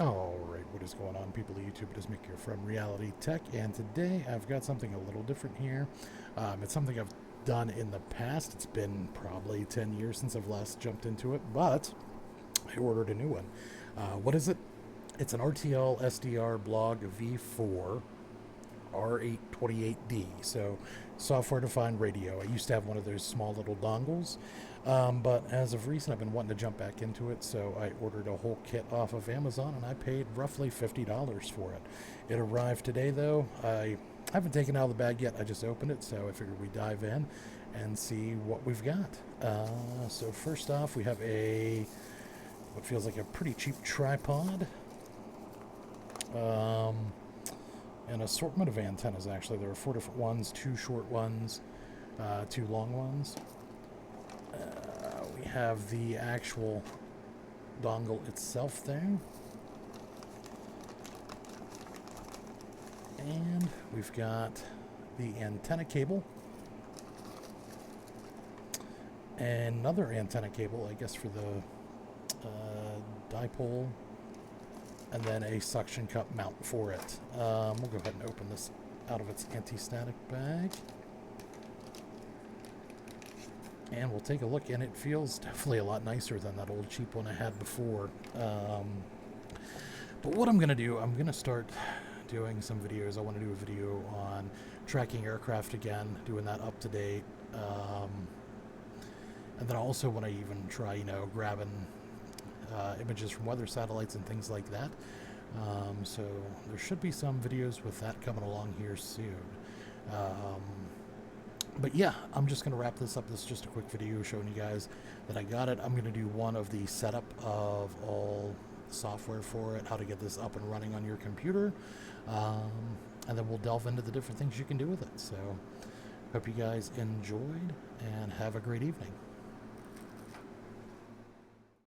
Alright, what is going on, people of YouTube? It is Mick here from Reality Tech, and today I've got something a little different here. It's something I've done in the past. It's been probably 10 years since I've last jumped into it, but I ordered a new one. What is it? It's an RTL-SDR Blog V4 R828D, so software-defined radio. I used to have one of those small little dongles, but as of recent, I've been wanting to jump back into it, so I ordered a whole kit off of Amazon, and I paid roughly $50 for it. It arrived today, though. I haven't taken it out of the bag yet. I just opened it, so I figured we'd dive in and see what we've got. So first off, we have what feels like a pretty cheap tripod. An assortment of antennas, actually. There are 4 different ones, 2 short ones, 2 long ones. We have the actual dongle itself there. And we've got the antenna cable. Another antenna cable, I guess, for the dipole. And then a suction cup mount for it. We'll go ahead and open this out of its anti-static bag. And we'll take a look, and it feels definitely a lot nicer than that old cheap one I had before. But what I'm going to do, I'm going to start doing some videos. I want to do a video on tracking aircraft again, doing that up to date. And then I also want to even try, grabbing images from weather satellites and things like that. So there should be some videos with that coming along here soon. But yeah, I'm just going to wrap this up. This is just a quick video showing you guys that I got it. I'm going to do one of the setup of all software for it, how to get this up and running on your computer. And then we'll delve into the different things you can do with it. So hope you guys enjoyed and have a great evening.